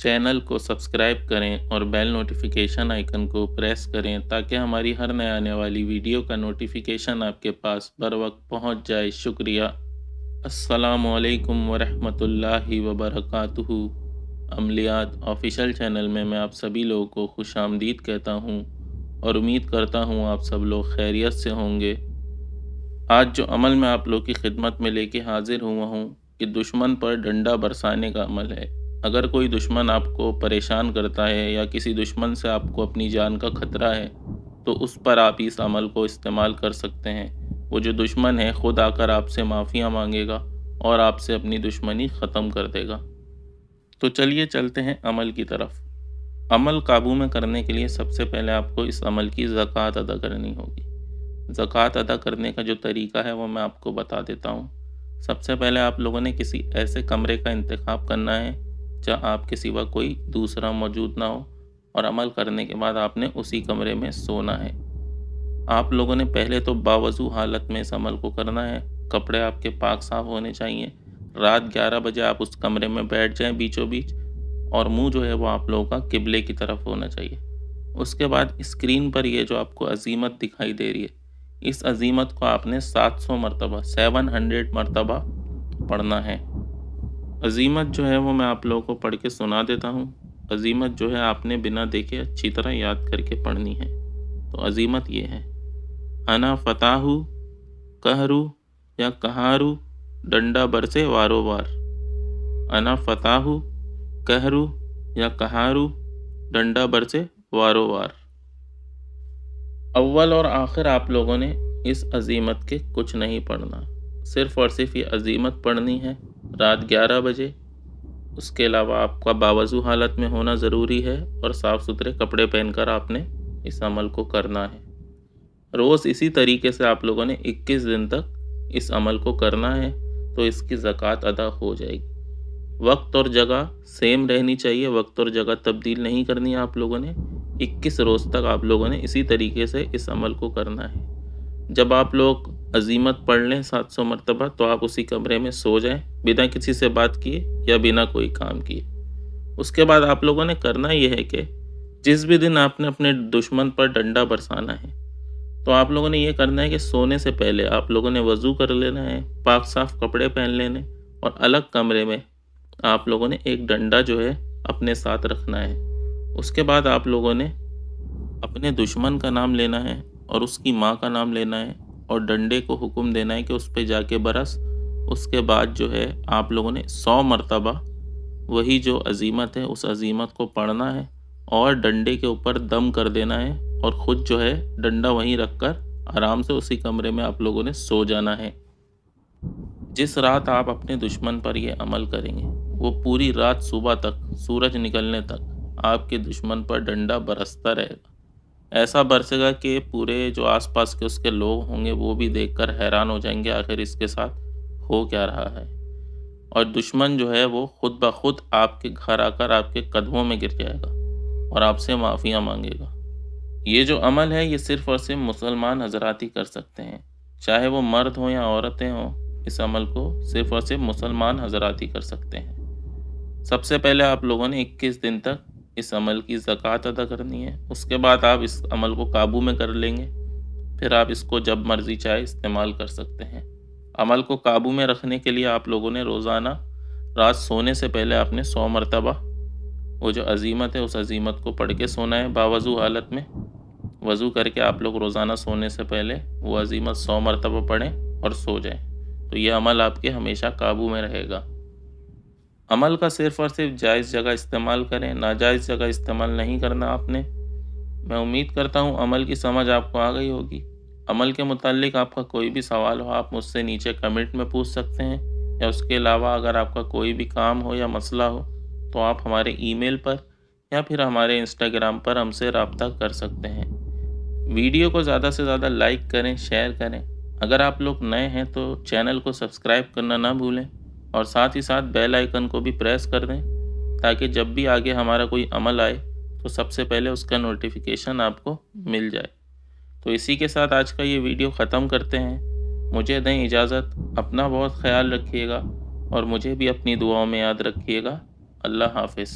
Channel को subscribe करें और बेल नोटिफिकेशन आइकन को प्रेस करें ताकि हमारी हर नए आने वाली वीडियो का नोटिफिकेशन आपके पास बर वक्त पहुँच जाए। शुक्रिया। अस्सलामु अलैकुम वरहमतुल्लाहि वबरकातुहू। अमलियात ऑफिशियल चैनल में मैं आप सभी लोगों को खुशामदीद कहता हूँ और उम्मीद करता हूँ आप सब लोग खैरियत से होंगे। आज जो अमल मैं आप लोग की खिदमत में लेके हाजिर हुआ हूँ कि दुश्मन पर डंडा बरसाने का अमल है। अगर कोई दुश्मन आपको परेशान करता है या किसी दुश्मन से आपको अपनी जान का खतरा है तो उस पर आप इस अमल को इस्तेमाल कर सकते हैं। वो जो दुश्मन है ख़ुद आकर आपसे माफ़िया मांगेगा और आपसे अपनी दुश्मनी ख़त्म कर देगा। तो चलिए चलते हैं अमल की तरफ। अमल काबू में करने के लिए सबसे पहले आपको इस अमल की ज़कात अदा करनी होगी। ज़कात अदा करने का जो तरीका है वो मैं आपको बता देता हूँ। सबसे पहले आप लोगों ने किसी ऐसे कमरे का इंतखाब करना है जहाँ आपके सिवा कोई दूसरा मौजूद ना हो और अमल करने के बाद आपने उसी कमरे में सोना है। आप लोगों ने पहले तो बावज़ू हालत में इस अमल को करना है। कपड़े आपके पाक साफ़ होने चाहिए। रात 11 बजे आप उस कमरे में बैठ जाएं बीचों बीच और मुंह जो है वो आप लोगों का किबले की तरफ होना चाहिए। उसके बाद स्क्रीन पर ये जो आपको अज़ीमत दिखाई दे रही है, इस अज़ीमत को आपने 700 मरतबा 700 मरतबा पढ़ना है। अज़ीमत जो है वो मैं आप लोगों को पढ़ के सुना देता हूँ। अज़ीमत जो है आपने बिना देखे अच्छी तरह याद करके पढ़नी है। तो अज़ीमत ये है: अना फ़ताहू कहरू या कहारू डंडा बरसे वारो वार। अना फ़ताहू कहरू या कहारू डंडा बरसे वारो वार। अव्वल और आखिर आप लोगों ने इस अज़ीमत के कुछ नहीं पढ़ना, सिर्फ़ और सिर्फ ये अज़ीमत पढ़नी है रात 11 बजे। उसके अलावा आपका बावज़ू हालत में होना ज़रूरी है और साफ़ सुथरे कपड़े पहनकर आपने इस अमल को करना है। रोज़ इसी तरीके से आप लोगों ने 21 दिन तक इस अमल को करना है तो इसकी ज़कात अदा हो जाएगी। वक्त और जगह सेम रहनी चाहिए, वक्त और जगह तब्दील नहीं करनी है आप लोगों ने। 21 रोज़ तक आप लोगों ने इसी तरीके से इस अमल को करना है। जब आप लोग अज़ीमत पढ़ लें 700 मरतबा तो आप उसी कमरे में सो जाएं बिना किसी से बात किए या बिना कोई काम किए। उसके बाद आप लोगों ने करना यह है कि जिस भी दिन आपने अपने दुश्मन पर डंडा बरसाना है तो आप लोगों ने ये करना है कि सोने से पहले आप लोगों ने वज़ू कर लेना है, पाक साफ़ कपड़े पहन लेने और अलग कमरे में आप लोगों ने एक डंडा जो है अपने साथ रखना है। उसके बाद आप लोगों ने अपने दुश्मन का नाम लेना है और उसकी माँ का नाम लेना है और डंडे को हुक्म देना है कि उस पे जाके बरस। उसके बाद जो है आप लोगों ने 100 मरतबा वही जो अज़ीमत है उस अज़ीमत को पढ़ना है और डंडे के ऊपर दम कर देना है और ख़ुद जो है डंडा वहीं रखकर आराम से उसी कमरे में आप लोगों ने सो जाना है। जिस रात आप अपने दुश्मन पर ये अमल करेंगे वो पूरी रात सुबह तक, सूरज निकलने तक आपके दुश्मन पर डंडा बरसता रहेगा। ऐसा बरसेगा कि पूरे जो आसपास के उसके लोग होंगे वो भी देखकर हैरान हो जाएंगे आखिर इसके साथ हो क्या रहा है। और दुश्मन जो है वो खुद ब खुद आपके घर आकर आपके कदमों में गिर जाएगा और आपसे माफ़िया मांगेगा। ये जो अमल है ये सिर्फ़ और सिर्फ मुसलमान हज़रात ही कर सकते हैं, चाहे वो मर्द हों या औरतें हों। इस अमल को सिर्फ़ और सिर्फ मुसलमान हज़रात ही कर सकते हैं। सबसे पहले आप लोगों ने 21 दिन तक इस अमल की ज़कात अदा करनी है। उसके बाद आप इस अमल को काबू में कर लेंगे, फिर आप इसको जब मर्ज़ी चाहे इस्तेमाल कर सकते हैं। अमल को काबू में रखने के लिए आप लोगों ने रोज़ाना रात सोने से पहले आपने 100 मरतबा वो जो अज़ीमत है उस अज़ीमत को पढ़ के सोना है बावज़ू हालत में। वज़ू करके आप लोग रोज़ाना सोने से पहले वो अज़ीमत 100 मरतबा पढ़ें और सो जाएं। तो ये अमल आपके हमेशा काबू में रहेगा। अमल का सिर्फ़ और सिर्फ जायज़ जगह इस्तेमाल करें, नाजायज़ जगह इस्तेमाल नहीं करना आपने। मैं उम्मीद करता हूँ अमल की समझ आपको आ गई होगी। अमल के मुताल्लिक आपका कोई भी सवाल हो आप मुझसे नीचे कमेंट में पूछ सकते हैं, या उसके अलावा अगर आपका कोई भी काम हो या मसला हो तो आप हमारे ईमेल पर या फिर हमारे इंस्टाग्राम पर हमसे रब्ता कर सकते हैं। वीडियो को ज़्यादा से ज़्यादा लाइक करें, शेयर करें। अगर आप लोग नए हैं तो चैनल को सब्सक्राइब करना ना भूलें और साथ ही साथ बेल आइकन को भी प्रेस कर दें ताकि जब भी आगे हमारा कोई अमल आए तो सबसे पहले उसका नोटिफिकेशन आपको मिल जाए। तो इसी के साथ आज का ये वीडियो ख़त्म करते हैं। मुझे दें इजाज़त। अपना बहुत ख्याल रखिएगा और मुझे भी अपनी दुआओं में याद रखिएगा। अल्लाह हाफ़िज़।